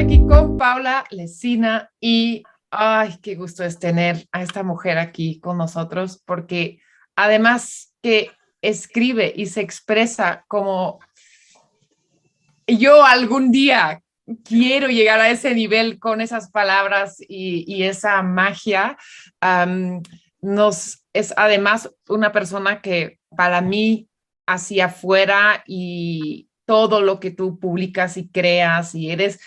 aquí con Paula Lesina y ay, qué gusto es tener a esta mujer aquí con nosotros porque además que escribe y se expresa como yo algún día quiero llegar a ese nivel con esas palabras y esa magia. Um, es además una persona que para mí hacia afuera y todo lo que tú publicas y creas y eres,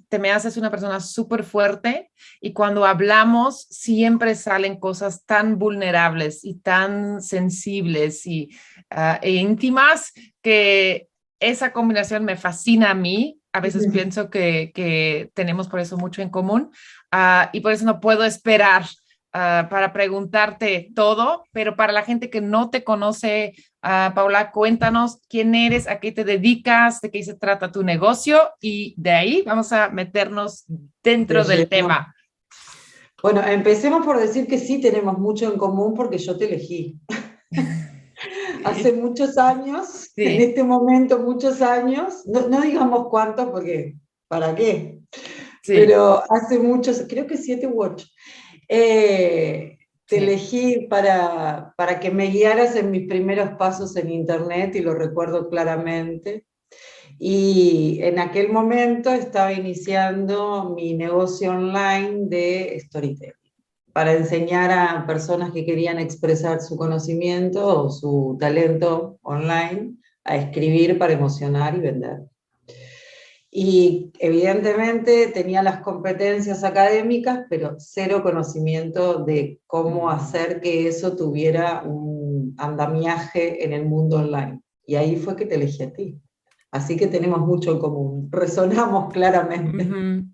te me haces una persona súper fuerte y cuando hablamos siempre salen cosas tan vulnerables y tan sensibles e íntimas que esa combinación me fascina a mí. A veces pienso que tenemos por eso mucho en común y por eso no puedo esperar para preguntarte todo, pero para la gente que no te conoce, Paula, cuéntanos quién eres, a qué te dedicas, de qué se trata tu negocio y de ahí vamos a meternos De dentro del lleno. tema. Bueno, empecemos por decir que sí tenemos mucho en común porque yo te elegí. Hace muchos años, en Sí, este momento muchos años, no digamos cuántos porque ¿para qué? sí, Pero hace muchos, creo que 7 u 8, te sí. elegí para que me guiaras en mis primeros pasos en Internet y lo recuerdo claramente. Y en aquel momento estaba iniciando mi negocio online de storytelling para enseñar a personas que querían expresar su conocimiento o su talento online a escribir para emocionar y vender. Y evidentemente tenía las competencias académicas, pero cero conocimiento de cómo hacer que eso tuviera un andamiaje en el mundo online. Y ahí fue que te elegí a ti. Así que tenemos mucho en común, resonamos claramente. Ujú.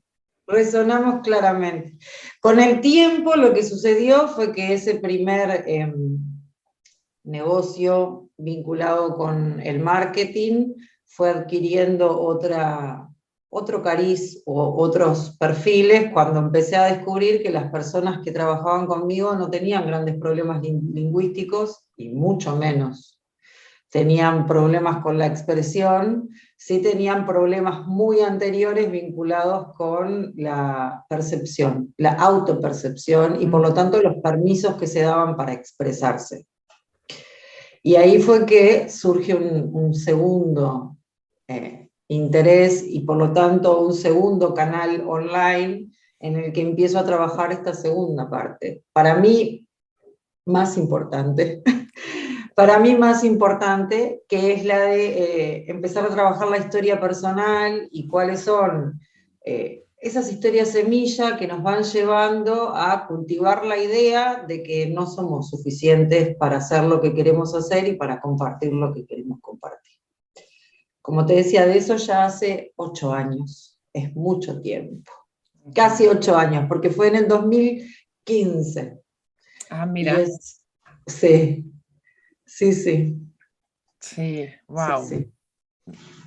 Resonamos claramente. Con el tiempo lo que sucedió fue que ese primer negocio vinculado con el marketing fue adquiriendo otro cariz o otros perfiles cuando empecé a descubrir que las personas que trabajaban conmigo no tenían grandes problemas lingüísticos y mucho menos tenían problemas con la expresión, sí tenían problemas muy anteriores vinculados con la percepción, la autopercepción y por lo tanto los permisos que se daban para expresarse. Y ahí fue que surge un segundo interés y por lo tanto un segundo canal online en el que empiezo a trabajar esta segunda parte. Para mí, más importante. Para mí más importante, que es la de empezar a trabajar la historia personal y cuáles son esas historias semilla que nos van llevando a cultivar la idea de que no somos suficientes para hacer lo que queremos hacer y para compartir lo que queremos compartir. Como te decía, de eso ya hace 8 años, es mucho tiempo, casi 8 años, porque fue en el 2015. Ah, Y mira, es, sí, sí, sí, sí, sí, wow. sí.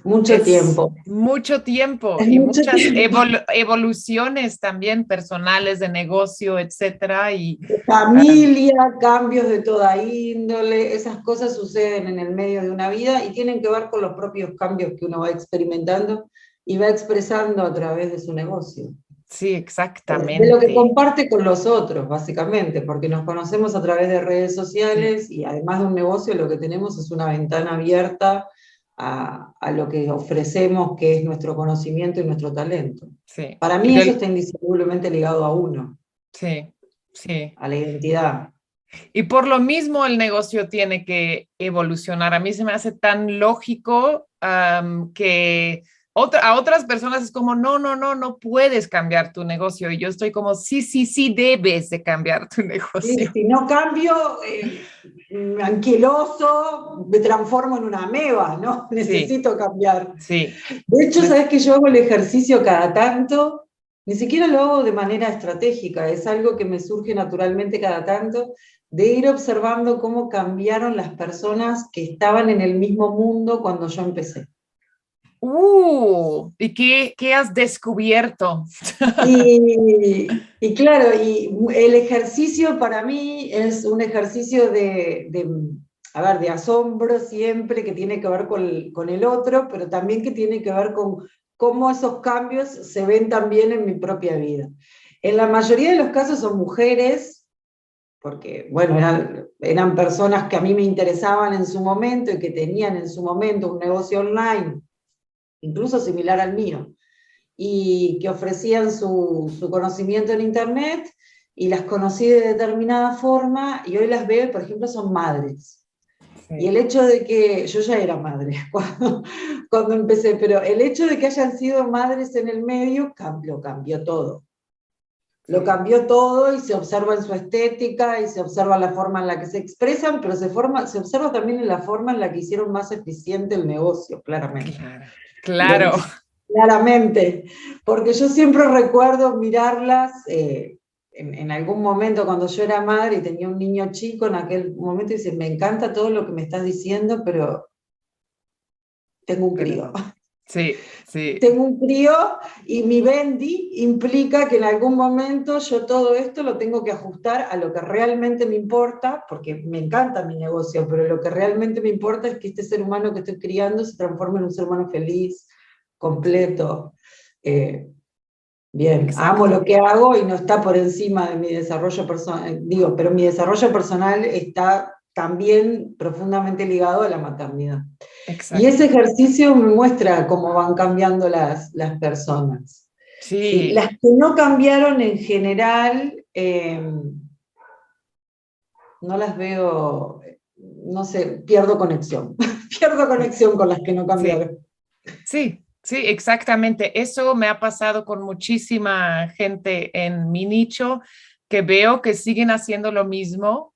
Mucho Es tiempo. mucho tiempo Es y mucho muchas tiempo. evoluciones también personales de negocio, etcétera. Um, Familia, cambios de toda índole, esas cosas suceden en el medio de una vida y tienen que ver con los propios cambios que uno va experimentando y va expresando a través de su negocio. sí, De lo que exactamente. comparte con los otros, básicamente, porque nos conocemos a través de redes Sí, sociales y además de un negocio, lo que tenemos es una ventana abierta a lo que ofrecemos, que es nuestro conocimiento y nuestro talento. sí. Para Y mí eso está indisolublemente ligado a uno, sí, sí. a la identidad. Y por lo mismo el negocio tiene que evolucionar. A mí se me hace tan lógico que a otras personas es como, no, no, no, no puedes cambiar tu negocio. Y yo estoy como, sí, sí, sí, debes de cambiar tu Sí, negocio. si no cambio, anquiloso, me transformo en una ameba, ¿no? Sí, Necesito cambiar. sí. De hecho, Me- sabes que yo hago el ejercicio cada tanto, ni siquiera lo hago de manera estratégica, es algo que me surge naturalmente cada tanto, de ir observando cómo cambiaron las personas que estaban en el mismo mundo cuando yo empecé. ¿Y qué has descubierto? Y claro, y el ejercicio para mí es un ejercicio a ver, de asombro siempre, que tiene que ver con el otro, pero también que tiene que ver cómo esos cambios se ven también en mi propia vida. En la mayoría de los casos son mujeres, porque, bueno, eran personas que a mí me interesaban en su momento y que tenían en su momento un negocio online, incluso similar al mío, y que ofrecían su conocimiento en Internet, y las conocí de determinada forma, y hoy las veo, y, por ejemplo, son madres. Sí. Y el hecho de que, yo ya era madre cuando empecé, pero el hecho de que hayan sido madres en el medio lo cambió todo. Lo cambió todo, y se observa en su estética, y se observa la forma en la que se expresan, pero se observa también en la forma en la que hicieron más eficiente el negocio, claramente. Claro. Claramente, porque yo siempre recuerdo mirarlas en algún momento cuando yo era madre y tenía un niño chico en aquel momento, y decir, me encanta todo lo que me estás diciendo, pero tengo un crío. Sí, sí. Tengo un crío, y mi Bendy implica que en algún momento yo todo esto lo tengo que ajustar a lo que realmente me importa, porque me encanta mi negocio, pero lo que realmente me importa es que este ser humano que estoy criando se transforme en un ser humano feliz, completo. Bien, Exacto. amo lo que hago y no está por encima de mi desarrollo personal, digo, pero mi desarrollo personal está también profundamente ligado a la maternidad. Exacto. Y ese ejercicio me muestra cómo van cambiando las personas. Sí. Sí, las que no cambiaron en general, no las veo, no sé, pierdo conexión. Pierdo conexión con las que no cambiaron. Sí, sí, exactamente. Eso me ha pasado con muchísima gente en mi nicho, que veo que siguen haciendo lo mismo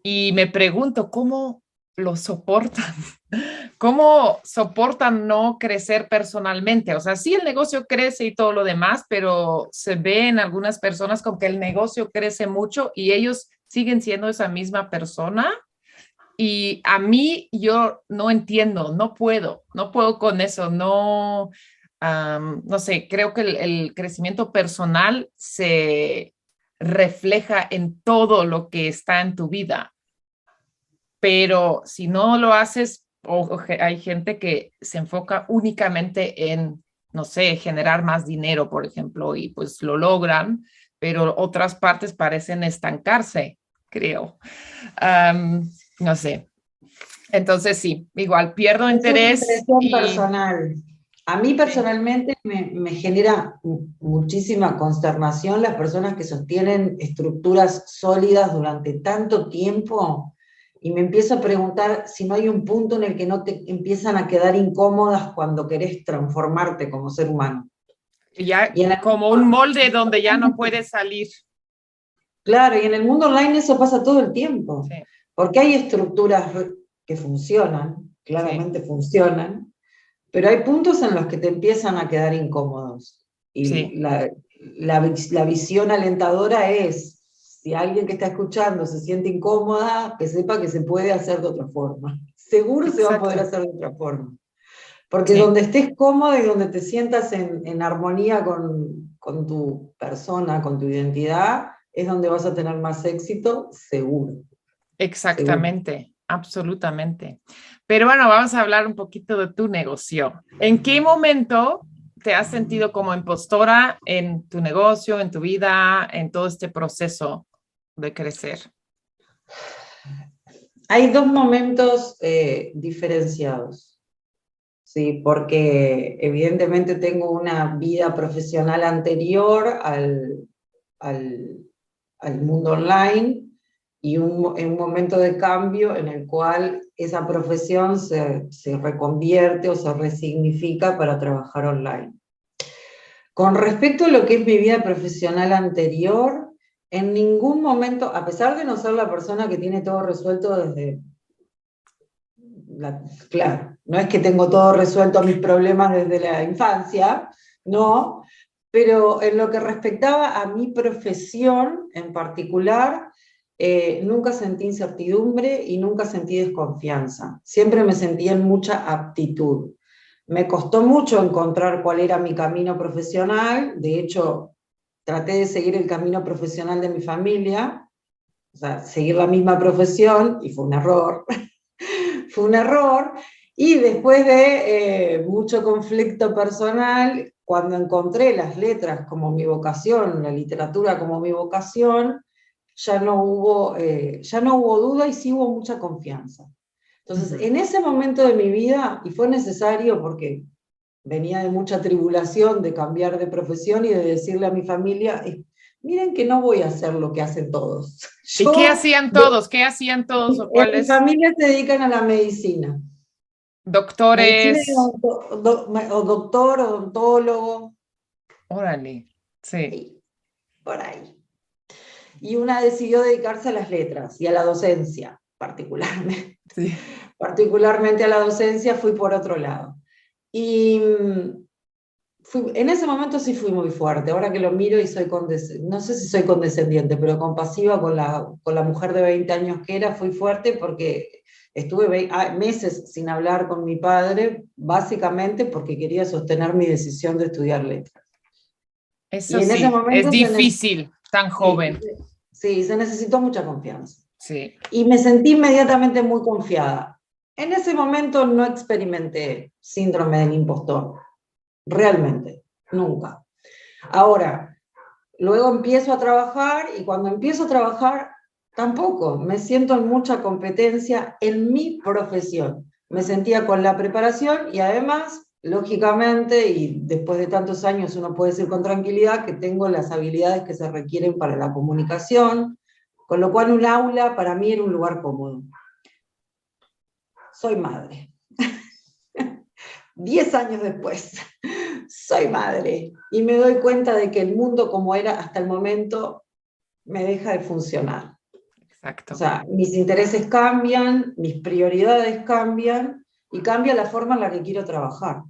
y me pregunto cómo lo soportan. ¿Cómo soportan no crecer personalmente? O sea, sí, el negocio crece y todo lo demás, pero se ve en algunas personas como que el negocio crece mucho y ellos siguen siendo esa misma persona. Y a mí yo no entiendo, no puedo con eso, no, no sé, creo que el crecimiento personal se refleja en todo lo que está en tu vida, pero si no lo haces, hay gente que se enfoca únicamente en, no sé, generar más dinero, por ejemplo, y pues lo logran, pero otras partes parecen estancarse, creo. No sé. Entonces sí, igual pierdo Es una interés impresión y personal. A mí sí, personalmente me genera muchísima consternación las personas que sostienen estructuras sólidas durante tanto tiempo, y me empiezo a preguntar si no hay un punto en el que no te empiezan a quedar incómodas cuando querés transformarte como ser humano. ya Y en el, como un molde donde ya no puedes salir. claro, y en el mundo online eso pasa todo el tiempo, Sí, porque hay estructuras que funcionan, sí, claramente funcionan, pero hay puntos en los que te empiezan a quedar incómodos. Y sí, la visión alentadora es, si alguien que está escuchando se siente incómoda, que sepa que se puede hacer de otra forma. Seguro se va a poder exacto. hacer de otra forma. Porque Sí, donde estés cómodo y donde te sientas en armonía con tu persona, con tu identidad, es donde vas a tener más éxito, seguro. Seguro. exactamente, absolutamente. Pero bueno, vamos a hablar un poquito de tu negocio. ¿En qué momento te has sentido como impostora en tu negocio, en tu vida, en todo este proceso de crecer? Hay dos momentos diferenciados. Sí, porque evidentemente tengo una vida profesional anterior al, al mundo online, y en un momento de cambio en el cual esa profesión se reconvierte o se resignifica para trabajar online. Con respecto a lo que es mi vida profesional anterior, en ningún momento, a pesar de no ser la persona que tiene todo resuelto desde claro, no es que tengo todo resuelto mis problemas desde la infancia, no, pero en lo que respectaba a mi profesión en particular, nunca sentí incertidumbre y nunca sentí desconfianza. Siempre me sentí en mucha aptitud. Me costó mucho encontrar cuál era mi camino profesional. De hecho, traté de seguir el camino profesional de mi familia, o sea, seguir la misma profesión, y fue un error. Fue un error, Y después de mucho conflicto personal, cuando encontré las letras como mi vocación, la literatura como mi vocación, ya no hubo duda y sí hubo mucha confianza. Entonces, en ese momento de mi vida, y fue necesario porque venía de mucha tribulación de cambiar de profesión y de decirle a mi familia, miren que no voy a hacer lo que hacen todos. ¿Y qué hacían todos? ¿Qué hacían todos o En mi cuáles? familia se dedican a la medicina. Medicina Doctores. o doctor, odontólogo, Órale, sí, sí, por ahí. Y una decidió dedicarse a las letras y a la docencia, particularmente. sí. Particularmente a la docencia fui por otro lado. Y en ese momento sí fui muy fuerte, ahora que lo miro y soy no sé si soy condescendiente, pero compasiva con la mujer de 20 años que era, fui fuerte porque estuve meses sin hablar con mi padre, básicamente porque quería sostener mi decisión de estudiar letras. Eso Y en ese sí, es momento difícil, tan sí, joven. sí, se necesitó mucha confianza. Sí, Y me sentí inmediatamente muy confiada. En ese momento no experimenté síndrome del impostor, realmente, nunca. Ahora, luego empiezo a trabajar y cuando empiezo a trabajar, tampoco, me siento en mucha competencia en mi profesión. Me sentía con la preparación y además, lógicamente, y después de tantos años uno puede decir con tranquilidad que tengo las habilidades que se requieren para la comunicación, con lo cual un aula para mí era un lugar cómodo. Soy madre. 10 años después, soy madre y me doy cuenta de que el mundo como era hasta el momento me deja de funcionar. O exacto. sea, mis intereses cambian, mis prioridades cambian y cambia la forma en la que quiero trabajar.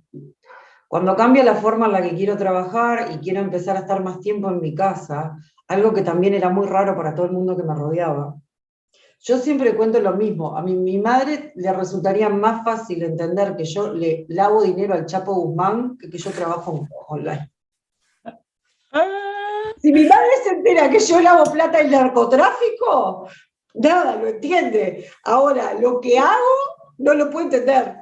Cuando cambia la forma en la que quiero trabajar y quiero empezar a estar más tiempo en mi casa, algo que también era muy raro para todo el mundo que me rodeaba, yo siempre cuento lo mismo. A mi madre le resultaría más fácil entender que yo le lavo dinero al Chapo Guzmán que yo trabajo online. Ah, Si mi madre se entera que yo lavo plata en narcotráfico, nada, lo entiende. Ahora, lo que hago no lo puede entender,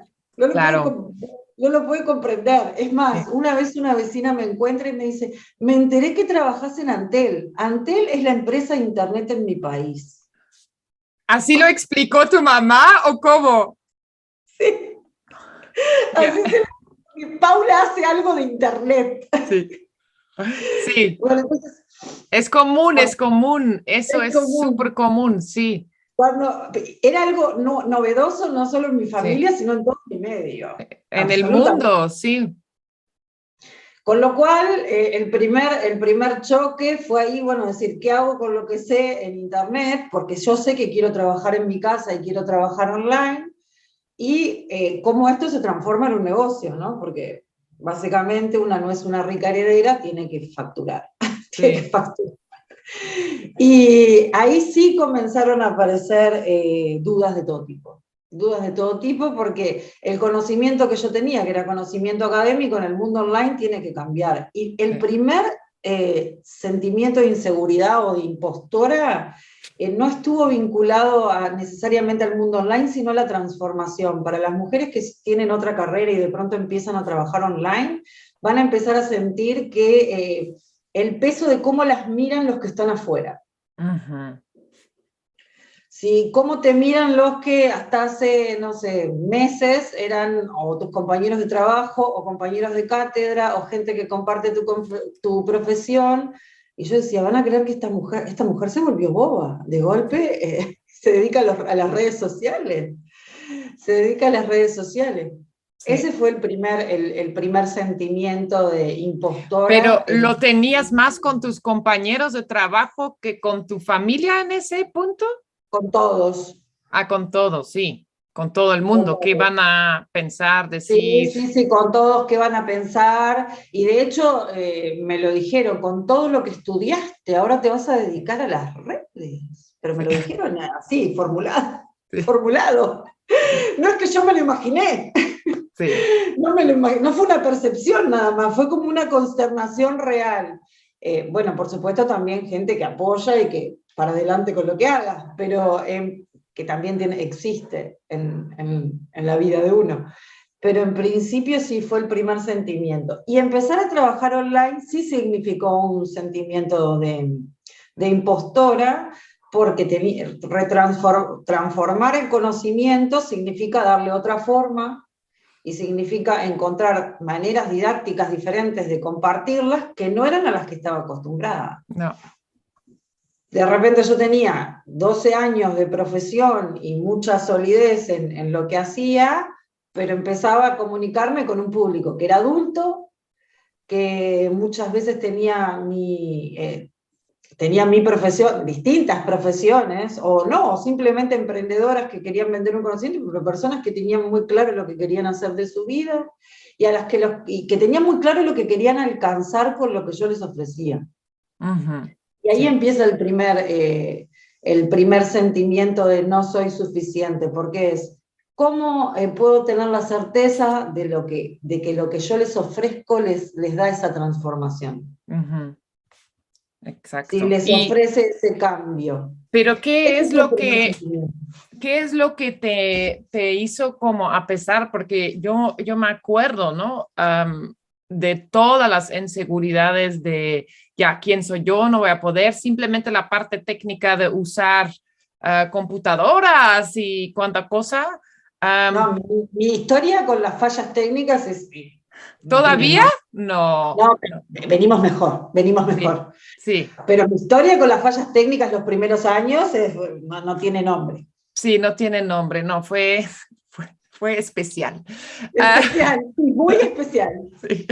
claro. no lo puede comprender. Es más, Sí. una vez una vecina me encuentra y me dice, me enteré que trabajas en Antel. Antel es la empresa de internet en mi país. ¿Así lo explicó tu mamá o cómo? Sí. Ya, Así Paula hace algo de internet. sí. Sí, Bueno, entonces, es común, es común. Eso es es común. súper común, sí. Cuando era algo novedoso, no solo en mi Sí. familia, sino en todo mi medio. En el Absolutamente. mundo, sí. Con lo cual, el primer choque fue ahí, bueno, decir, ¿qué hago con lo que sé en Internet? Porque yo sé que quiero trabajar en mi casa y quiero trabajar online, y cómo esto se transforma en un negocio, ¿no? Porque básicamente una no es una rica heredera, tiene que facturar. Tiene que Sí, facturar. Y ahí sí comenzaron a aparecer dudas de todo tipo. Dudas de todo tipo porque el conocimiento que yo tenía, que era conocimiento académico en el mundo online, tiene que cambiar. Y el sí. primer sentimiento de inseguridad o de impostora no estuvo vinculado necesariamente al mundo online, sino a la transformación. Para las mujeres que tienen otra carrera y de pronto empiezan a trabajar online, van a empezar a sentir que el peso de cómo las miran los que están afuera. Ujú. Si cómo te miran los que hasta hace, no sé, meses eran o tus compañeros de trabajo o compañeros de cátedra o gente que comparte tu profesión. Y yo decía, van a creer que esta mujer se volvió boba. De golpe se dedica a las redes sociales. Se dedica a las redes sociales. Ese Sí. fue el primer sentimiento de Pero impostora. ¿lo tenías más con tus compañeros de trabajo que con tu familia en ese punto? Con todos. Ah, con todo, sí, con todo el Con mundo. ¿Qué todos. van a pensar, Sí, decir? sí, sí, con todos qué van a pensar. Y de hecho, me lo dijeron, con todo lo que estudiaste, ahora te vas a dedicar a las redes. Pero me Sí, lo dijeron así, formulado, sí, formulado. No es que yo me lo imaginé, sí, no fue una percepción nada más, fue como una consternación real. Bueno, por supuesto también gente que apoya y que para adelante con lo que hagas, pero que también existe en la vida de uno. Pero en principio sí fue el primer sentimiento. Y empezar a trabajar online sí significó un sentimiento de impostora, porque transformar el conocimiento significa darle otra forma, y significa encontrar maneras didácticas diferentes de compartirlas que no eran a las que estaba acostumbrada. No. De repente yo tenía 12 años de profesión y mucha solidez en lo que hacía, pero empezaba a comunicarme con un público que era adulto, que muchas veces tenía mi profesión, distintas profesiones, o no, simplemente emprendedoras que querían vender un conocimiento, pero personas que tenían muy claro lo que querían hacer de su vida, y a las que tenían muy claro lo que querían alcanzar con lo que yo les ofrecía. Y ahí empieza el primer sentimiento de no soy suficiente, porque es, ¿cómo puedo tener la certeza de que lo que yo les ofrezco les da esa transformación? Exacto. Si les ofrece ese cambio. Pero ¿qué es lo que te hizo como a pesar? Porque yo me acuerdo, ¿no? De todas las inseguridades de, ya, ¿quién soy yo? No voy a poder. Simplemente la parte técnica de usar computadoras y cuánta cosa. No, mi historia con las fallas técnicas es... ¿Todavía? No. No, venimos mejor. Sí. Pero mi historia con las fallas técnicas los primeros años no tiene nombre. Sí, no tiene nombre, no, fue especial. Especial, muy especial. Sí.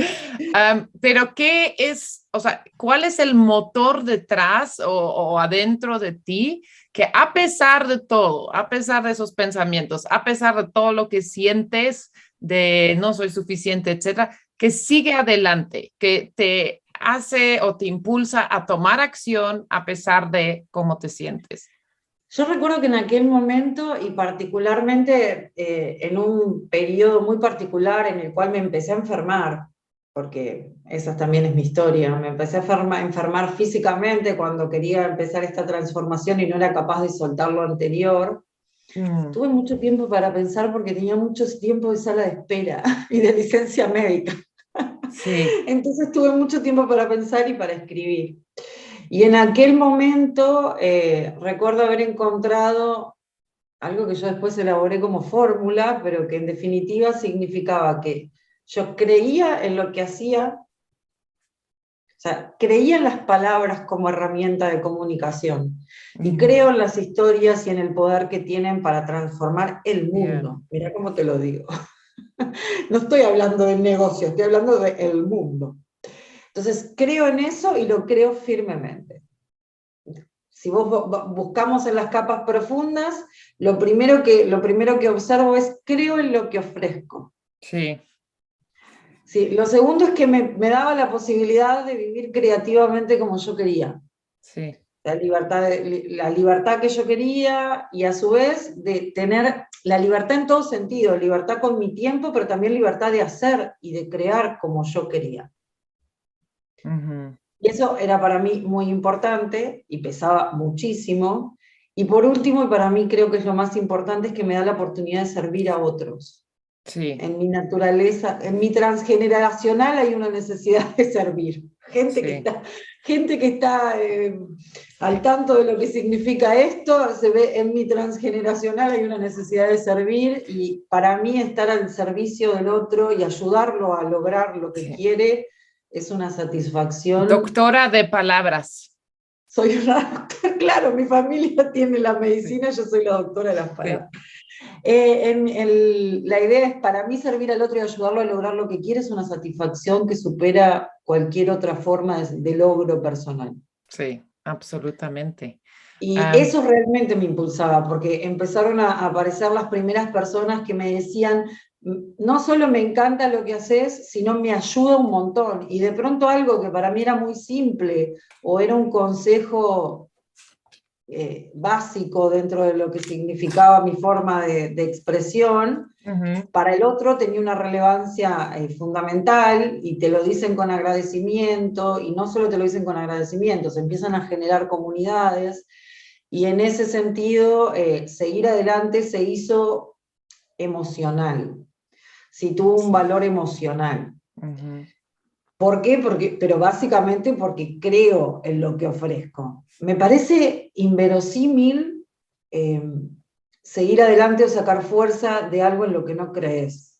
Pero ¿qué es, o sea, cuál es el motor detrás o adentro de ti que a pesar de todo, a pesar de esos pensamientos, a pesar de todo lo que sientes de no soy suficiente, etcétera, que sigue adelante, que te hace o te impulsa a tomar acción a pesar de cómo te sientes? Yo recuerdo que en aquel momento, y particularmente en un periodo muy particular en el cual me empecé a enfermar, porque esa también es mi historia, me empecé a enfermar físicamente cuando quería empezar esta transformación y no era capaz de soltar lo anterior. Tuve mucho tiempo para pensar porque tenía mucho tiempo de sala de espera y de licencia médica. Sí. Entonces tuve mucho tiempo para pensar y para escribir. Y en aquel momento recuerdo haber encontrado algo que yo después elaboré como fórmula, pero que en definitiva significaba que yo creía en lo que hacía, o sea, creía en las palabras como herramienta de comunicación, y creo en las historias y en el poder que tienen para transformar el mundo. Mira cómo te lo digo. No estoy hablando del negocio, estoy hablando del mundo. Entonces, creo en eso y lo creo firmemente. Si vos buscamos en las capas profundas, lo primero que observo es, creo en lo que ofrezco. Sí. Sí, lo segundo es que me daba la posibilidad de vivir creativamente como yo quería. Sí. La libertad que yo quería, y a su vez de tener la libertad en todo sentido, libertad con mi tiempo, pero también libertad de hacer y de crear como yo quería. Y eso era para mí muy importante y pesaba muchísimo. Y por último, y para mí creo que es lo más importante, es que me da la oportunidad de servir a otros. Sí. En mi naturaleza, en mi transgeneracional hay una necesidad de servir. Gente que está al tanto de lo que significa esto, se ve en mi transgeneracional hay una necesidad de servir, y para mí estar al servicio del otro y ayudarlo a lograr lo que quiere es una satisfacción. Doctora de palabras. Soy una doctora, claro, mi familia tiene la medicina, yo soy la doctora de las palabras. La idea es, para mí, servir al otro y ayudarlo a lograr lo que quiere es una satisfacción que supera cualquier otra forma de logro personal. Sí, absolutamente. Y eso realmente me impulsaba, porque empezaron a aparecer las primeras personas que me decían, no solo me encanta lo que haces, sino me ayuda un montón. Y de pronto algo que para mí era muy simple, o era un consejo básico dentro de lo que significaba mi forma de expresión, para el otro tenía una relevancia fundamental, y te lo dicen con agradecimiento, y no solo te lo dicen con agradecimiento, se empiezan a generar comunidades. Y en ese sentido, seguir adelante se hizo emocional, sí tuvo un valor emocional. Ujú. ¿Por qué? Pero básicamente porque creo en lo que ofrezco. Me parece inverosímil eh, seguir adelante o sacar fuerza de algo en lo que no crees.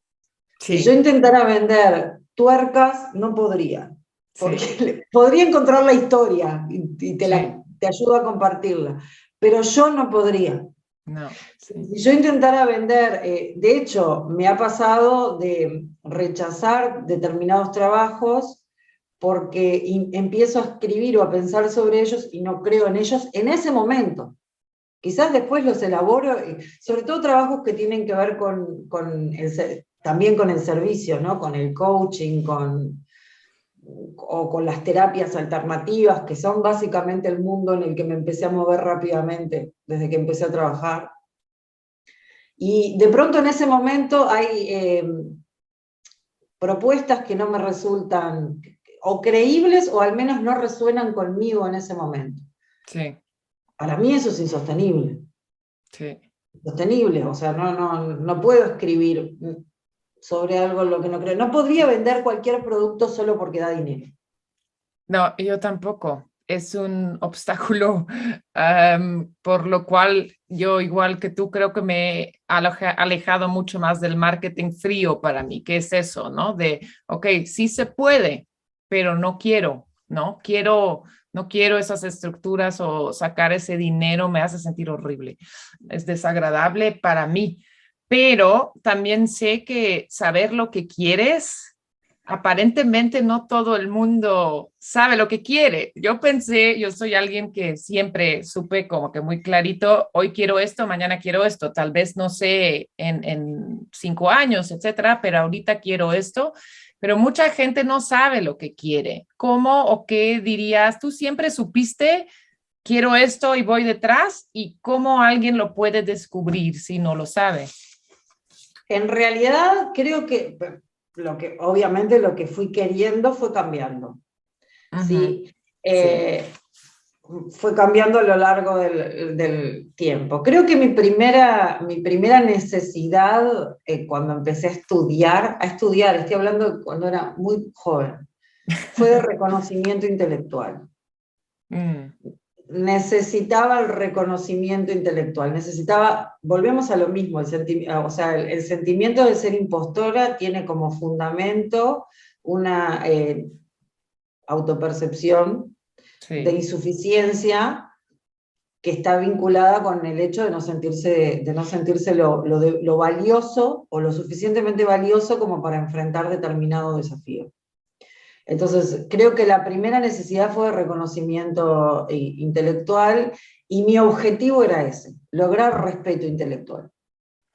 Si yo Sí, intentara vender tuercas, no podría, sí, porque podría encontrar la historia y sí, te ayudo a compartirla, pero yo no podría. no, sí, Si yo intentara vender, de hecho, me ha pasado de rechazar determinados trabajos porque empiezo a escribir o a pensar sobre ellos y no creo en ellos en ese momento. Quizás después los elaboro, sobre todo trabajos que tienen que ver también con el servicio, ¿no? Con el coaching, o con las terapias alternativas, que son básicamente el mundo en el que me empecé a mover rápidamente desde que empecé a trabajar. Y de pronto en ese momento hay propuestas que no me resultan o creíbles o al menos no resuenan conmigo en ese momento. sí, Para mí eso es insostenible. sí. Sostenible, o sea, no puedo escribir sobre algo en lo que no creo. No podría vender cualquier producto solo porque da dinero. No, yo tampoco. Es un obstáculo, por lo cual yo, igual que tú, creo que me he alejado mucho más del marketing frío para mí, que es eso, ¿no? De, ok, sí se puede, pero no quiero, ¿no? No quiero esas estructuras o sacar ese dinero, me hace sentir horrible. Es desagradable para mí, pero también sé que saber lo que quieres, aparentemente no todo el mundo sabe lo que quiere. Yo soy alguien que siempre supe como que muy clarito, hoy quiero esto, mañana quiero esto, tal vez no sé en 5 años, etcétera, pero ahorita quiero esto. Pero mucha gente no sabe lo que quiere. ¿Cómo o qué dirías? ¿Tú siempre supiste, quiero esto y voy detrás? ¿Y cómo alguien lo puede descubrir si no lo sabe? En realidad creo que obviamente lo que fui queriendo fue cambiando. Ujú. ¿Sí? Sí, Fue cambiando a lo largo del tiempo. Creo que mi primera necesidad cuando empecé a estudiar, estoy hablando de cuando era muy joven, fue de reconocimiento intelectual. mm, Necesitaba el reconocimiento intelectual, volvemos a lo mismo, o sea, el sentimiento de ser impostora tiene como fundamento una autopercepción de sí, insuficiencia que está vinculada con el hecho de no sentirse lo valioso o lo suficientemente valioso como para enfrentar determinado desafío. Entonces, creo que la primera necesidad fue de reconocimiento intelectual y mi objetivo era ese, lograr respeto intelectual.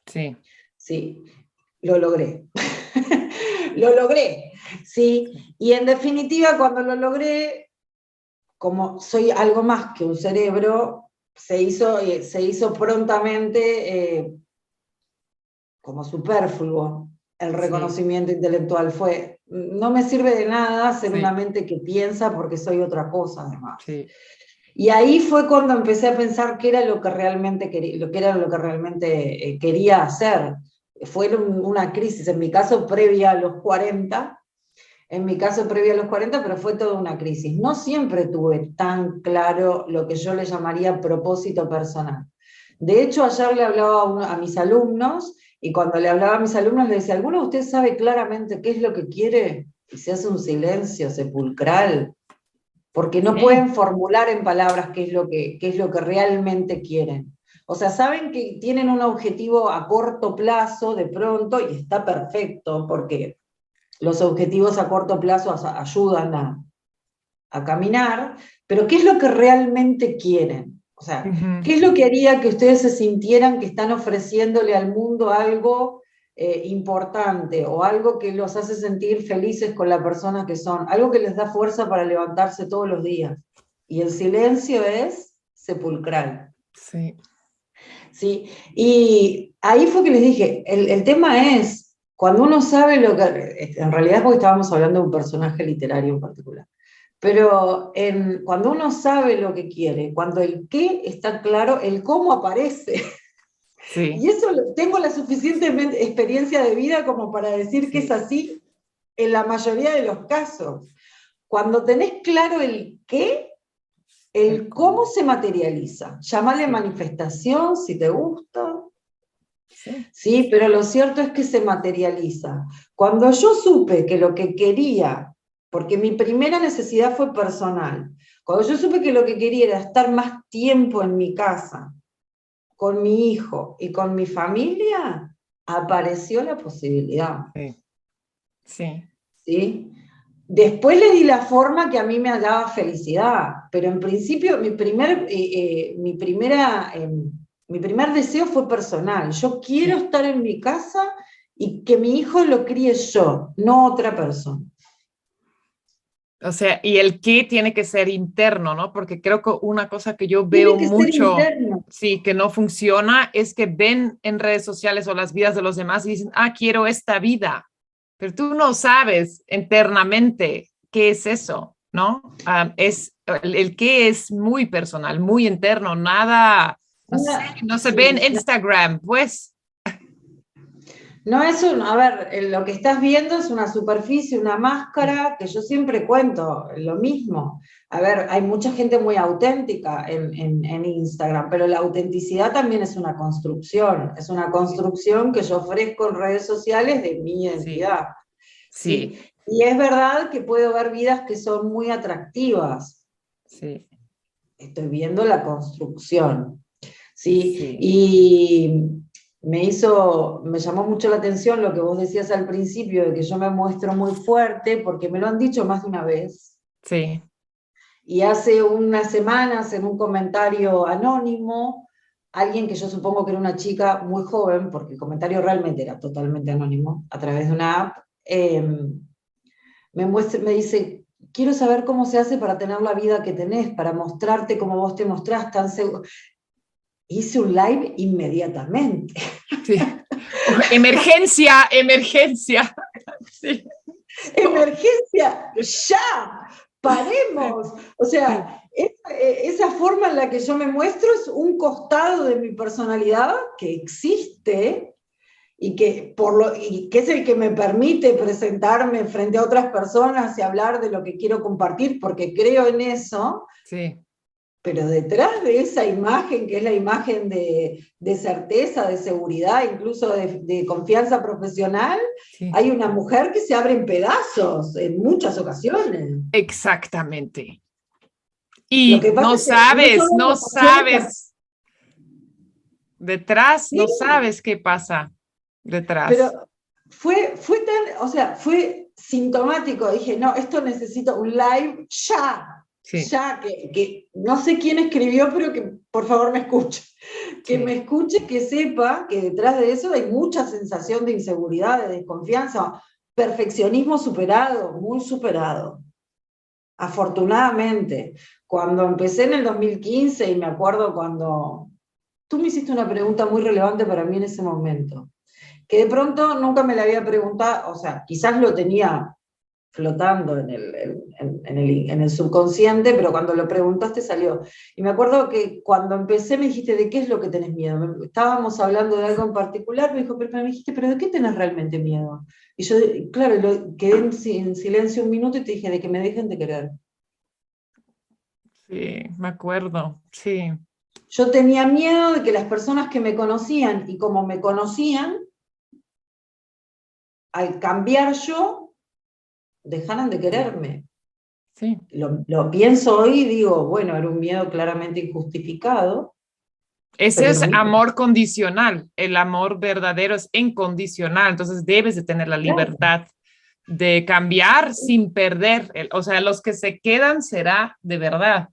sí, Sí, lo logré. Lo logré, sí. Y en definitiva, cuando lo logré, como soy algo más que un cerebro, se hizo prontamente como superfluo el sí, reconocimiento intelectual. No me sirve de nada ser una sí, mente que piensa porque soy otra cosa además. sí. Y ahí fue cuando empecé a pensar qué era lo que realmente quería, quería hacer. Fue una crisis, en mi caso previa a los 40, pero fue toda una crisis. No siempre tuve tan claro lo que yo le llamaría propósito personal. De hecho, ayer le hablaba a mis alumnos, y cuando le hablaba a mis alumnos le decía, ¿alguno de ustedes sabe claramente qué es lo que quiere? Y se hace un silencio sepulcral, porque no Sí, pueden formular en palabras qué es lo que realmente quieren. O sea, saben que tienen un objetivo a corto plazo de pronto, y está perfecto, porque los objetivos a corto plazo ayudan a caminar, pero ¿qué es lo que realmente quieren? O sea, ujú, ¿qué es lo que haría que ustedes se sintieran que están ofreciéndole al mundo algo importante o algo que los hace sentir felices con la persona que son, algo que les da fuerza para levantarse todos los días? Y el silencio es sepulcral. sí, ¿Sí? Y ahí fue que les dije, el tema es, cuando uno sabe lo que, en realidad es porque estábamos hablando de un personaje literario en particular, Pero cuando uno sabe lo que quiere, cuando el qué está claro, el cómo aparece. Sí, Y eso tengo la suficiente experiencia de vida como para decir que es sí, así en la mayoría de los casos. Cuando tenés claro el qué, el cómo se materializa. Llámale sí, manifestación si te gusta. sí, Sí, pero lo cierto es que se materializa. Cuando yo supe que lo que quería, porque mi primera necesidad fue personal, cuando yo supe que lo que quería era estar más tiempo en mi casa, con mi hijo y con mi familia, apareció la posibilidad. sí, sí, ¿Sí? Después le di la forma que a mí me daba felicidad, pero en principio mi primer deseo fue personal. Yo quiero sí. estar en mi casa y que mi hijo lo críe yo, no otra persona. O sea, y el qué tiene que ser interno, ¿no? Porque creo que una cosa que yo Tiene veo que ser mucho, interno. sí, que no funciona, es que ven en redes sociales o las vidas de los demás y dicen, ah, quiero esta vida, pero tú no sabes internamente qué es eso, ¿no? El qué es muy personal, muy interno, nada, no sé, no se ve en Sí, Instagram, pues. no es a ver, lo que estás viendo es una superficie, una Sí, máscara, que yo siempre cuento lo mismo. A ver, hay mucha gente muy auténtica en Instagram, pero la autenticidad también es una construcción que yo ofrezco en redes sociales de mi sí, identidad, sí, ¿sí? Y es verdad que puedo ver vidas que son muy atractivas. sí, Estoy viendo la construcción. ¿Sí? sí, Y me llamó mucho la atención lo que vos decías al principio, de que yo me muestro muy fuerte, porque me lo han dicho más de una vez. sí, Y hace unas semanas, en un comentario anónimo, alguien que yo supongo que era una chica muy joven, porque el comentario realmente era totalmente anónimo, a través de una app, me dice, quiero saber cómo se hace para tener la vida que tenés, para mostrarte como vos te mostrás tan seguro. Hice un live inmediatamente. sí. Emergencia, emergencia. Sí. Emergencia, ya, Sí, paremos. O sí, sea, esa forma en la que yo me muestro es un costado de mi personalidad que existe y que es el que me permite presentarme frente a otras personas y hablar de lo que quiero compartir, porque creo en eso. sí, Pero detrás de esa imagen, que es la imagen de certeza, de seguridad, incluso de confianza profesional, sí. hay una mujer que se abre en pedazos en muchas ocasiones. Exactamente. Lo Y que pasa no es que no sabes, solo en no emociones, sabes detrás, no sí, sabes qué pasa pero detrás. fue tan, o sea, fue sintomático. Dije, no, esto necesito un live ya, Sí, ya, que no sé quién escribió, pero que por favor me escuche. Que me sí, escuche, que sepa que detrás de eso hay mucha sensación de inseguridad, de desconfianza, perfeccionismo superado, muy superado. Afortunadamente, cuando empecé en el 2015, y me acuerdo cuando tú me hiciste una pregunta muy relevante para mí en ese momento, que de pronto nunca me la había preguntado, o sea, quizás lo tenía flotando en el subconsciente, pero cuando lo preguntaste salió. Y me acuerdo que cuando empecé me dijiste, ¿de qué es lo que tenés miedo? Estábamos hablando de algo en particular, me dijo, pero me dijiste, ¿pero de qué tenés realmente miedo? Y yo, claro, quedé en silencio un minuto y te dije, de que me dejen de querer. sí, me acuerdo. Sí, Yo tenía miedo de que las personas que me conocían y como me conocían, al cambiar yo, dejaran de sí, quererme. sí. Lo pienso hoy y digo, bueno, era un miedo claramente injustificado, Ese pero era es un miedo. amor condicional. El amor verdadero es incondicional. Entonces debes de tener la Claro. libertad de cambiar sin perder. O sea, los que se quedan será de verdad.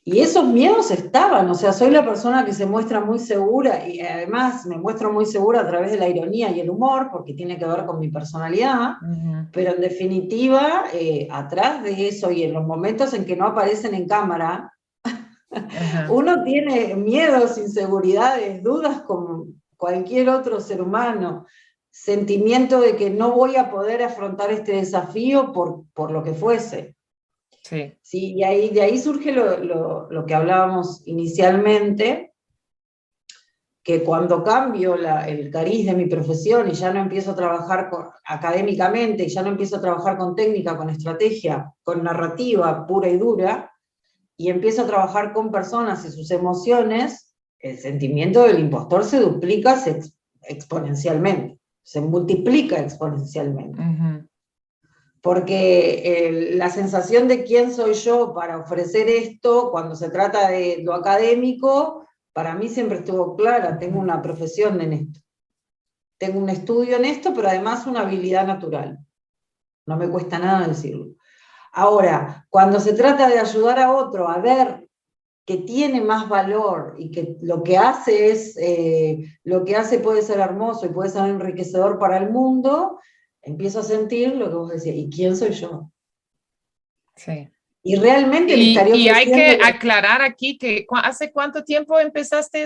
Y esos miedos estaban, o sea, soy la persona que se muestra muy segura y además me muestro muy segura a través de la ironía y el humor, porque tiene que ver con mi personalidad, Ujú. pero en definitiva, atrás de eso y en los momentos en que no aparecen en cámara, Ajá. uno tiene miedos, inseguridades, dudas como cualquier otro ser humano, sentimiento de que no voy a poder afrontar este desafío por lo que fuese. Sí. Sí, y de ahí surge lo que hablábamos inicialmente, que cuando cambio el cariz de mi profesión y ya no empiezo a trabajar académicamente, y ya no empiezo a trabajar con técnica, con estrategia, con narrativa pura y dura, y empiezo a trabajar con personas y sus emociones, el sentimiento del impostor se duplica exponencialmente, se multiplica exponencialmente. Ujú. Porque la sensación de quién soy yo para ofrecer esto, cuando se trata de lo académico, para mí siempre estuvo clara, tengo una profesión en esto, tengo un estudio en esto, pero además una habilidad natural, no me cuesta nada decirlo. Ahora, cuando se trata de ayudar a otro a ver que tiene más valor y que lo que hace lo que hace puede ser hermoso y puede ser enriquecedor para el mundo, empiezo a sentir lo que vos decías, ¿y quién soy yo? Sí. Y realmente le estaría Y hay ofreciendo... que aclarar aquí que ¿hace cuánto tiempo empezaste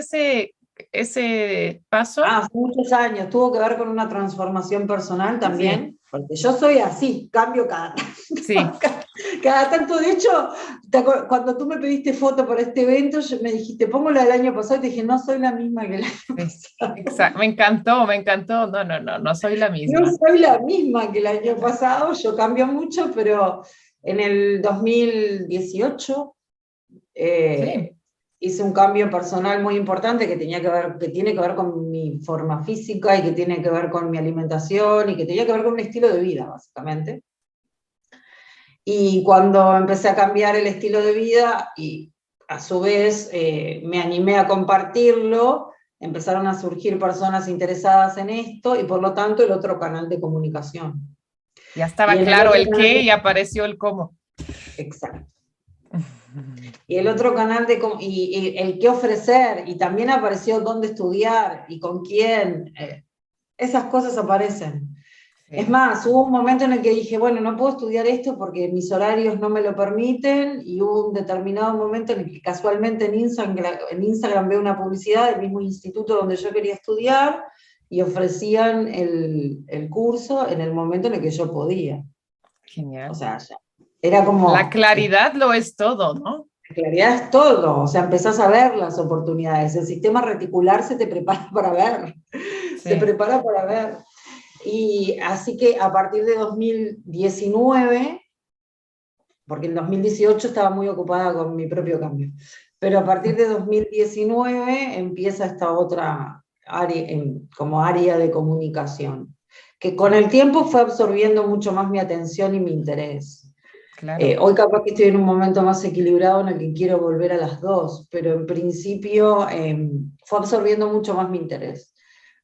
ese paso? Hace muchos años, tuvo que ver con una transformación personal Sí, también, porque yo soy así, cambio cada sí, tanto. Cada tanto, de hecho, cuando tú me pediste foto para este evento, me dijiste, pongo la del año pasado, y te dije, no soy la misma que el año sí. pasado. Me encantó, me encantó. No, no, no, no soy la No misma. soy la misma que el año pasado, yo cambio mucho, pero en el 2018 Sí, hice un cambio personal muy importante que tiene que ver con mi forma física y que tiene que ver con mi alimentación y que tenía que ver con un estilo de vida, básicamente. Y cuando empecé a cambiar el estilo de vida y a su vez me animé a compartirlo, empezaron a surgir personas interesadas en esto y por lo tanto el otro canal de comunicación. ya Y estaba en el claro otro el canal qué de... y apareció el cómo. Exacto. Y el otro canal y el qué ofrecer, y también apareció dónde estudiar y con quién, esas cosas aparecen. Es Sí. más, hubo un momento en el que dije, bueno, no puedo estudiar esto porque mis horarios no me lo permiten, y hubo un determinado momento en el que casualmente en Instagram veo una publicidad del mismo instituto donde yo quería estudiar, y ofrecían el curso en el momento en el que yo podía. O Genial. sea, ya, era La como... claridad lo es todo, ¿no? En realidad es todo, o sea, empezás a ver las oportunidades, el sistema reticular se te prepara para ver, se Sí. prepara para ver. Y así que a partir de 2019, porque en 2018 estaba muy ocupada con mi propio cambio, pero a partir de 2019 empieza esta otra área, como área de comunicación, que con el tiempo fue absorbiendo mucho más mi atención y mi interés. Claro. Hoy capaz que estoy en un momento más equilibrado en el que quiero volver a las dos, pero en principio fue absorbiendo mucho más mi interés,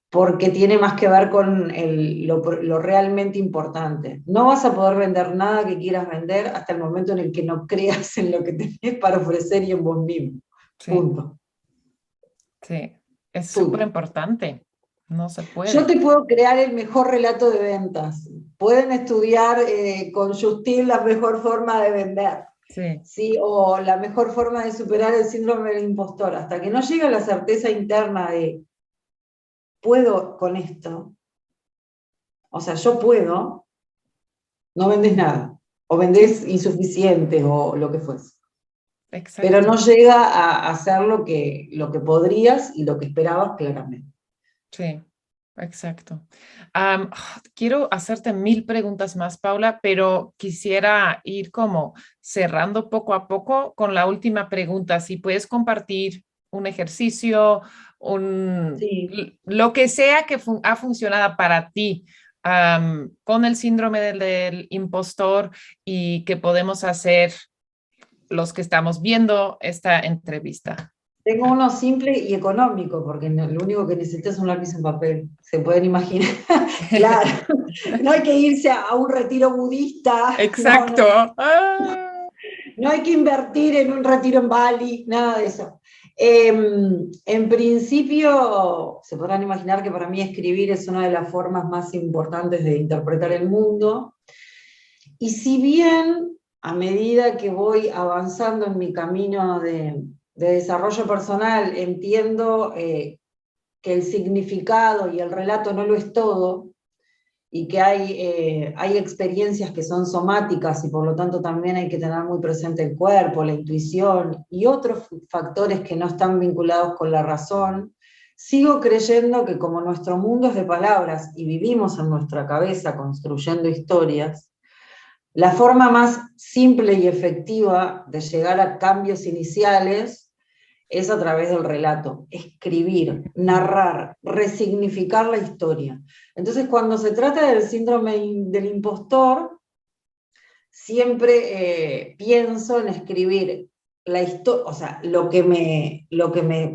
porque tiene más que ver con lo realmente importante. No vas a poder vender nada que quieras vender hasta el momento en el que no creas en lo que tenés para ofrecer y en vos mismo. Sí, Punto. sí. Es súper Punto. importante. No se Yo puede. te puedo crear el mejor relato de ventas. Pueden estudiar con Justin la mejor forma de vender. Sí, ¿Sí? O la mejor forma de superar el síndrome del impostor, hasta que no llega la certeza interna de puedo con esto, o sea, yo puedo, no vendes nada, o sí, vendés insuficiente o lo que fuese. Pero no exacto. llega a hacer lo que podrías y lo que esperabas claramente. Sí, exacto. Quiero hacerte mil preguntas más, Paula, pero quisiera ir como cerrando poco a poco con la última pregunta. Si puedes compartir un ejercicio, Sí. lo que sea que ha funcionado para ti, con el síndrome del impostor, y que podemos hacer los que estamos viendo esta entrevista. Tengo uno simple y económico, porque lo único que necesitas es un lápiz en papel. Se pueden imaginar. Claro, no hay que irse a un retiro budista, no, no. Exacto. Ah, No hay que invertir en un retiro en Bali, nada de eso. En principio, se podrán imaginar que para mí escribir es una de las formas más importantes de interpretar el mundo. Y si bien a medida que voy avanzando en mi camino de desarrollo personal, entiendo que el significado y el relato no lo es todo, y que hay experiencias que son somáticas y por lo tanto también hay que tener muy presente el cuerpo, la intuición y otros factores que no están vinculados con la razón, sigo creyendo que como nuestro mundo es de palabras y vivimos en nuestra cabeza construyendo historias, la forma más simple y efectiva de llegar a cambios iniciales es a través del relato, escribir, narrar, resignificar la historia. Entonces, cuando se trata del síndrome del impostor, siempre pienso en escribir la historia, o sea, lo que me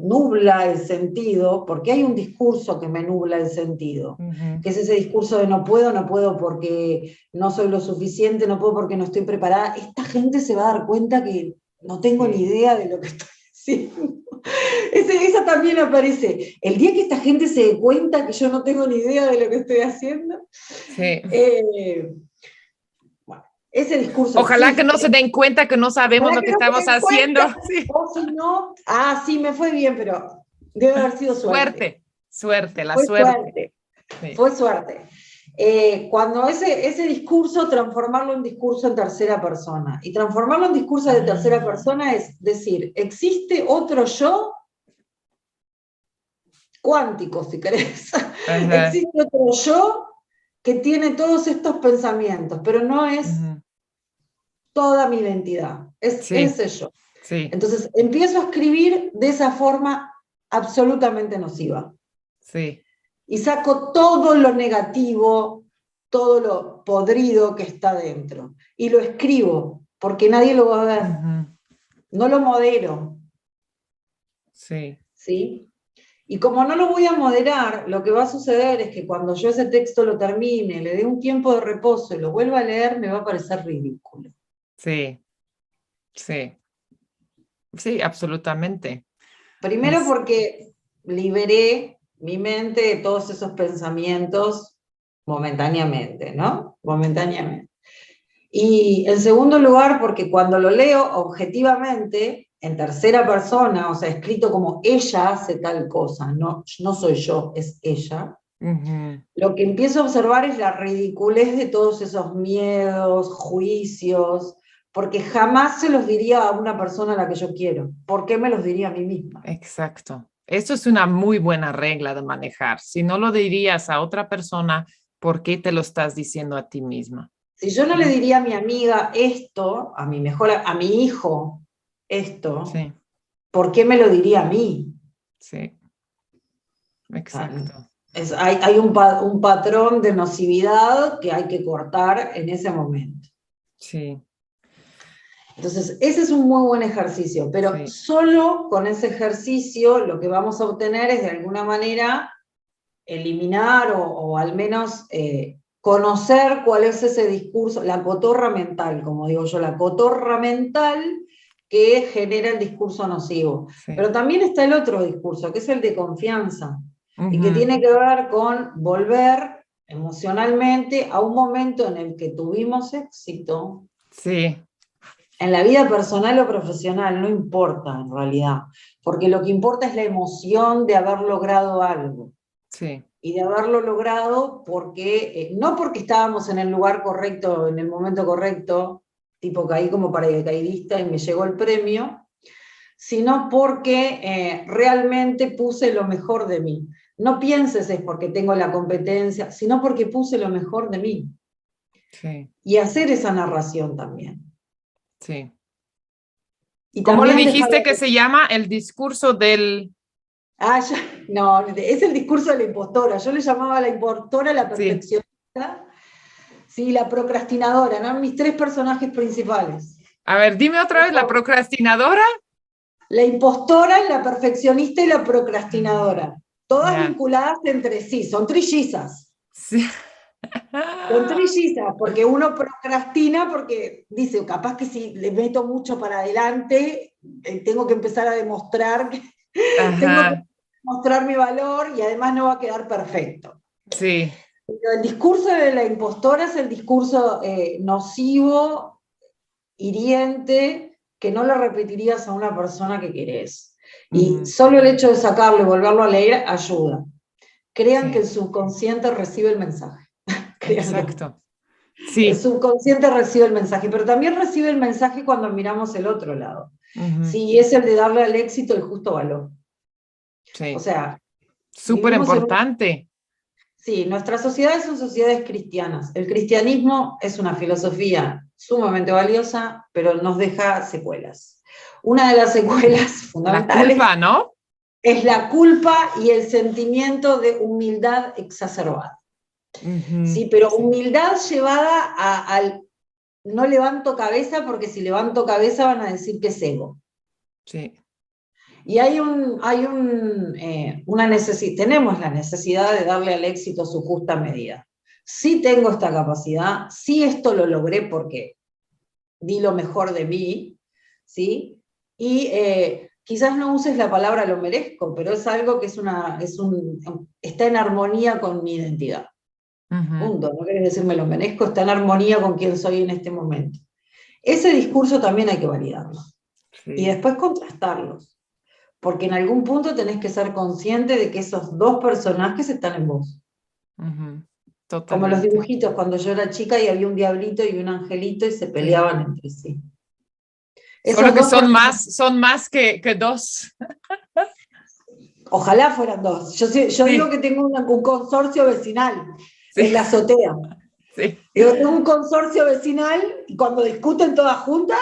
nubla el sentido, porque hay un discurso que me nubla el sentido, que es ese discurso de no puedo porque no soy lo suficiente, no puedo porque no estoy preparada. Esta gente se va a dar cuenta que no tengo ni idea de lo que estoy haciendo. Esa también aparece. El día que esta gente se dé cuenta que yo no tengo ni idea de lo que estoy haciendo, bueno, ese discurso Ojalá existe. que no se den cuenta que no sabemos lo que estamos haciendo. Sí. O si no, sí, me fue bien, pero debe haber sido suerte. Suerte, la Fue suerte. Sí. Fue suerte. Cuando ese discurso, transformarlo en discurso en tercera persona. Y transformarlo en discurso de tercera persona es decir, existe otro yo cuántico, si querés. Existe otro yo que tiene todos estos pensamientos, pero no es toda mi identidad, es ese yo. Sí. Entonces empiezo a escribir de esa forma absolutamente nociva. Sí. Y saco todo lo negativo, todo lo podrido que está dentro. Y lo escribo, porque nadie lo va a ver. No lo modero. Sí. ¿Sí? Y como no lo voy a moderar, lo que va a suceder es que cuando yo ese texto lo termine, le dé un tiempo de reposo y lo vuelva a leer, me va a parecer ridículo. Sí. Sí. Sí, absolutamente. Primero porque liberé mi mente de todos esos pensamientos momentáneamente, ¿no? Momentáneamente. Y en segundo lugar, porque cuando lo leo objetivamente, en tercera persona, o sea, escrito como ella hace tal cosa, no soy yo, es ella, lo que empiezo a observar es la ridiculez de todos esos miedos, juicios, porque jamás se los diría a una persona a la que yo quiero. ¿Por qué me los diría a mí misma? Exacto. Eso es una muy buena regla de manejar. Si no lo dirías a otra persona, ¿por qué te lo estás diciendo a ti misma? Si yo no le diría a mi amiga esto, a mi hijo esto, sí. ¿Por qué me lo diría a mí? Sí. Exacto. Hay un patrón de nocividad que hay que cortar en ese momento. Sí. Entonces, ese es un muy buen ejercicio, pero solo con ese ejercicio lo que vamos a obtener es de alguna manera eliminar o al menos conocer cuál es ese discurso, la cotorra mental, como digo yo, la cotorra mental que genera el discurso nocivo. Pero también está el otro discurso, que es el de confianza, y que tiene que ver con volver emocionalmente a un momento en el que tuvimos éxito. Sí. En la vida personal o profesional, no importa en realidad, porque lo que importa es la emoción de haber logrado algo. Sí. Y de haberlo logrado porque, no porque estábamos en el lugar correcto, en el momento correcto, tipo caí como paracaidista y me llegó el premio, sino porque realmente puse lo mejor de mí. No pienses es porque tengo la competencia, sino porque puse lo mejor de mí. Sí. Y hacer esa narración también. Sí. Y ¿Cómo le también dijiste que se llama el discurso del...? No, es el discurso de la impostora. Yo le llamaba a la impostora la perfeccionista, sí, la procrastinadora, ¿no? Mis tres personajes principales. A ver, dime otra vez, ¿la procrastinadora? La impostora, la perfeccionista y la procrastinadora. Todas vinculadas entre sí, son trillizas. Sí. Son trillizas, porque uno procrastina porque dice, capaz que si le meto mucho para adelante, tengo que empezar a demostrar que tengo que mostrar mi valor y además no va a quedar perfecto. Sí. Pero el discurso de la impostora es el discurso nocivo, hiriente, que no le repetirías a una persona que querés. Y solo el hecho de sacarlo y volverlo a leer ayuda. Crean que el subconsciente recibe el mensaje. créanlo. Exacto. El Sí. subconsciente recibe el mensaje, pero también recibe el mensaje cuando miramos el otro lado. Ujú. Sí, es el de darle al éxito el justo valor. O Sí. sea, Súper vivimos en importante. sí, nuestras sociedades son sociedades cristianas. El cristianismo es una filosofía sumamente valiosa, pero nos deja secuelas. Una de las secuelas La fundamentales culpa, ¿no? es la culpa y el sentimiento de humildad exacerbada. Ujú. Sí, pero Sí. humildad llevada al no levanto cabeza, porque si levanto cabeza van a decir que es ego. Sí. Y una tenemos la necesidad de darle al éxito su justa medida. Sí tengo esta capacidad, sí esto lo logré porque di lo mejor de mí, ¿sí? Y quizás no uses la palabra lo merezco, pero es algo que está en armonía con mi identidad. Ujú. Punto, no querés decirme lo merezco, está en armonía con quien soy en este momento. Ese discurso también hay que validarlo. Y Sí. después contrastarlos. Porque en algún punto tenés que ser consciente de que esos dos personajes están en vos. Ujú. Como los Totalmente. dibujitos cuando yo era chica y había un diablito y un angelito y se Sí. peleaban entre sí. Solo Esos que dos personajes, son más que dos. ojalá fueran dos. Yo digo Sí, que tengo un consorcio vecinal sí, en la azotea. sí. Digo, tengo un consorcio vecinal y cuando discuten todas juntas,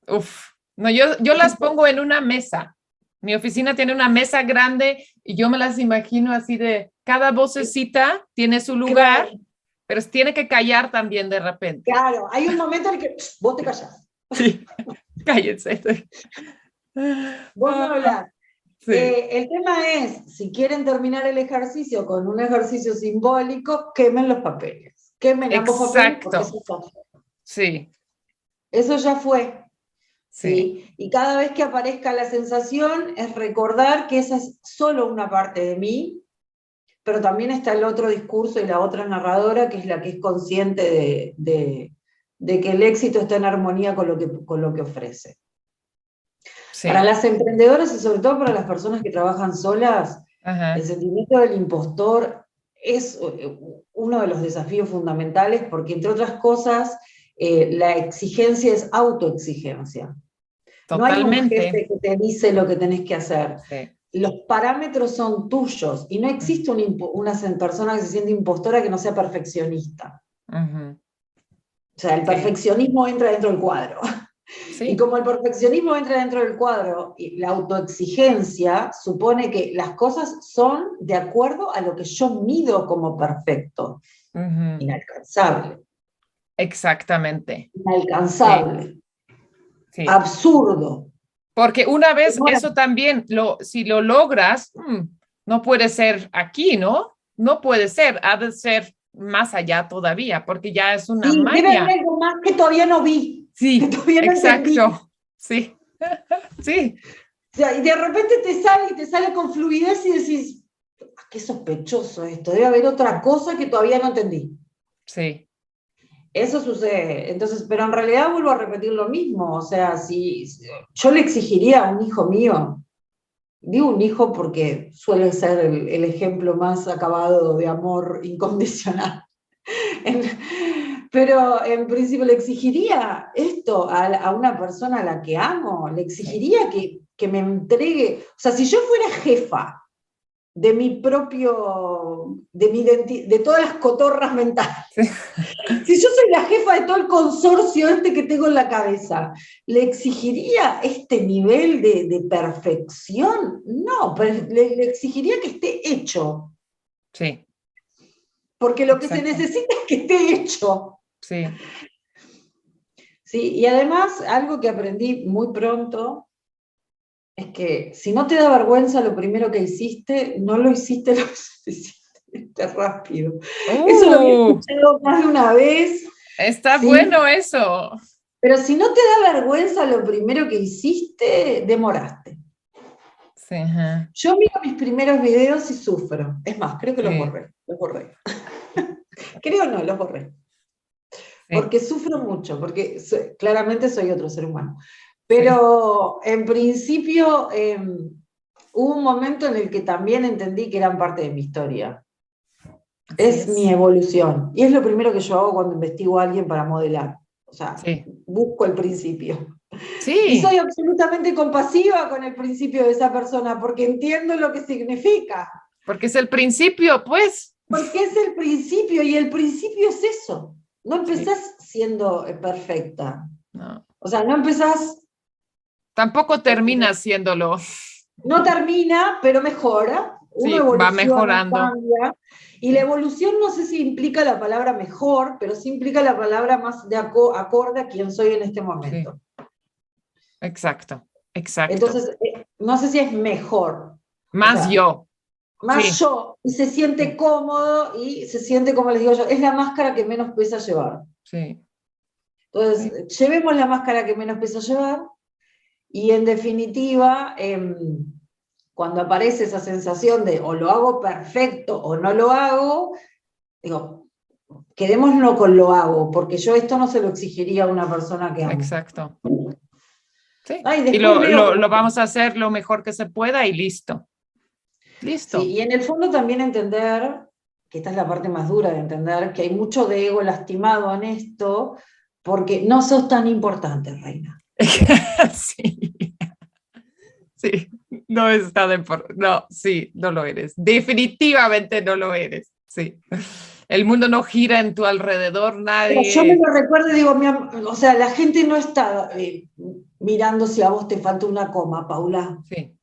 Uf. No, yo las pongo en una mesa. Mi oficina tiene una mesa grande y yo me las imagino así de cada vocecita tiene su lugar, claro, pero se tiene que callar también de repente. claro, hay un momento en el que vos te callás, Sí, cállense. vos no Ah, hablás. sí, El tema es, si quieren terminar el ejercicio con un ejercicio simbólico, quemen los papeles. Quemen ambos papeles porque exacto. Sí, eso ya fue. sí. ¿Sí? Y cada vez que aparezca la sensación es recordar que esa es solo una parte de mí, pero también está el otro discurso y la otra narradora que es la que es consciente de que el éxito está en armonía con lo que ofrece. Para Sí. las emprendedoras y sobre todo para las personas que trabajan solas, el Ajá. sentimiento del impostor es uno de los desafíos fundamentales porque, entre otras cosas, la exigencia es autoexigencia. No hay un Totalmente. jefe que te dice lo que tenés que hacer. Sí. Los parámetros son tuyos y no existe una persona que se siente impostora que no sea perfeccionista. Ujú. O sea, el Sí. perfeccionismo entra dentro del cuadro. Y Sí. como el perfeccionismo entra dentro del cuadro, y la autoexigencia supone que las cosas son de acuerdo a lo que yo mido como perfecto. Ujú. Inalcanzable. Exactamente. Sí. Inalcanzable. Sí. Absurdo. Porque una vez Bueno, eso también, si lo logras, no puede ser aquí, ¿no? No puede ser, ha de ser más allá todavía, porque ya es una sí, debe haber maña. algo más que todavía no vi, que Sí, todavía no entendí. exacto. Sí, sí, O sea, y de repente te sale con fluidez y decís, "Ah, qué sospechoso esto, debe haber otra cosa que todavía no entendí". sí. Eso sucede. Entonces, pero en realidad vuelvo a repetir lo mismo. O sea, si yo le exigiría a un hijo mío, digo un hijo porque suele ser el ejemplo más acabado de amor incondicional. Pero en principio le exigiría esto a una persona a la que amo, le Sí. exigiría que me entregue, o sea, si yo fuera jefa de mi propio, de todas las cotorras mentales, Sí. si yo soy la jefa de todo el consorcio este que tengo en la cabeza, ¿le exigiría este nivel de perfección? No, pero le exigiría que esté hecho, Sí, porque lo que se exacto. necesita es que esté hecho. Sí. ¿Sí? Y además, algo que aprendí muy pronto es que si no te da vergüenza lo primero que hiciste, no lo hiciste lo suficientemente rápido. Eso lo había Uh, escuchado más de una vez, está ¿sí? bueno eso. Pero si no te da vergüenza lo primero que hiciste, demoraste. Sí, ajá. Yo miro mis primeros videos y sufro. Es más, creo que los Sí, borré. Los borré. Creo no, los borré. sí, Porque sufro mucho, porque claramente soy otro ser humano. sí. Pero en principio hubo un momento en el que también entendí que eran parte de mi historia. Así es mi evolución. Y es lo primero que yo hago cuando investigo a alguien para modelar. O sea, Sí, busco el principio. Y sí, soy absolutamente compasiva con el principio de esa persona porque entiendo lo que significa. porque es el principio, pues. Porque es el principio y el principio es eso. No Sí, empezás siendo perfecta. no. O sea, no empezás, Tampoco termina haciéndolo. no termina, pero mejora. Uno Sí, va evoluciona, mejorando. cambia. Y la Sí, evolución no sé si implica la palabra mejor, pero sí implica la palabra más de acorde a quien soy en este sí, momento. exacto, exacto. Entonces, no sé si es mejor. O Más sea, yo. más Sí, yo, y se siente sí, cómodo y se siente, como les digo yo, es la máscara que menos pesa llevar. sí, sí, Entonces, llevemos la máscara que menos pesa llevar y en definitiva, cuando aparece esa sensación de o lo hago perfecto o no lo hago, digo, quedémoslo con lo hago, porque yo esto no se lo exigiría a una persona que amo. exacto. Sí. Ay, Y después veo lo como... vamos a hacer lo mejor que se pueda y listo. Sí, Listo. y en el fondo también entender, que esta es la parte más dura de entender, que hay mucho de ego lastimado en esto, porque no sos tan importante, reina. Sí, sí. No está de por... No, sí, no lo eres. Definitivamente no lo eres. Sí. El mundo no gira en tu alrededor, Pero yo me nadie. lo recuerdo y digo, o sea, la gente no está mirando si a vos te falta una coma, Paula. Sí,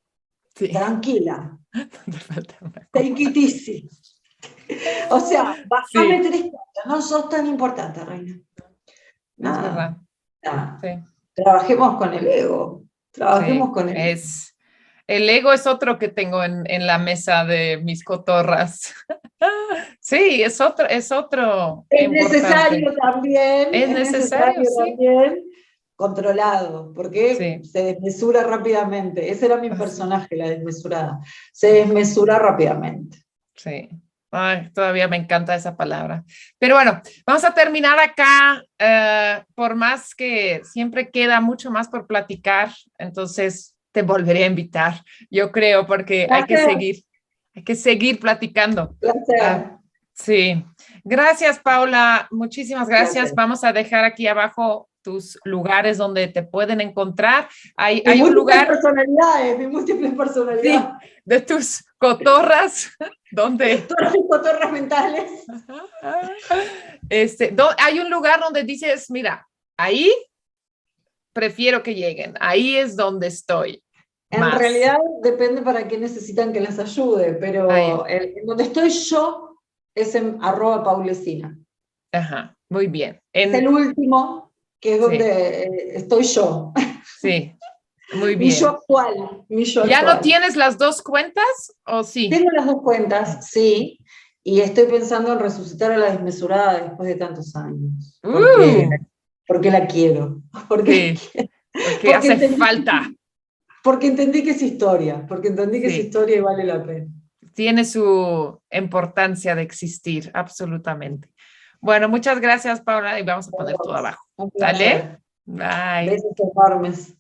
sí. Tranquila, No te falta una take it copa. easy. O sea, bajame Sí, 3 puntos, no sos tan importante, reina. es Nada, verdad. nada. Sí, Trabajemos con el ego, trabajemos sí. con el ego. El ego es otro que tengo en la mesa de mis cotorras. Sí, es otro importante. Es Es necesario, necesario sí, también controlado, porque sí, se desmesura rápidamente. Ese era mi así, personaje, la desmesurada. Se sí, desmesura rápidamente. sí. Ay, todavía me encanta esa palabra. Pero bueno, vamos a terminar acá, por más que siempre queda mucho más por platicar, entonces te volveré a invitar, yo creo, porque Placer, hay que seguir platicando. Ah, placer, sí. Gracias, Paula. Muchísimas gracias. placer. Vamos a dejar aquí abajo tus lugares donde te pueden encontrar. Mis Hay un múltiples lugar, personalidades, mis múltiples sí, personalidades. de tus cotorras, donde Todas mis cotorras mentales. hay un lugar donde dices, mira, ahí prefiero que lleguen, ahí es donde estoy En más. realidad depende para qué necesitan que las ayude, Ahí, pero en donde estoy yo es en @paulesina. ajá, muy bien. Es el último, que es donde Sí, estoy yo. sí, muy Mi yo bien. actual, mi yo ¿Ya no actual. tienes las dos cuentas o sí? Tengo las dos cuentas, sí, y estoy pensando en resucitar a la desmesurada después de tantos años, Uh, porque la quiero, sí, porque porque hace entendí, falta. porque entendí que es historia, porque entendí que es Sí, historia y vale la pena. tiene su importancia de existir, absolutamente. Bueno, muchas gracias, Paula, y vamos a poner todo abajo. Un ¿Sale? placer. Bye. Besos enormes.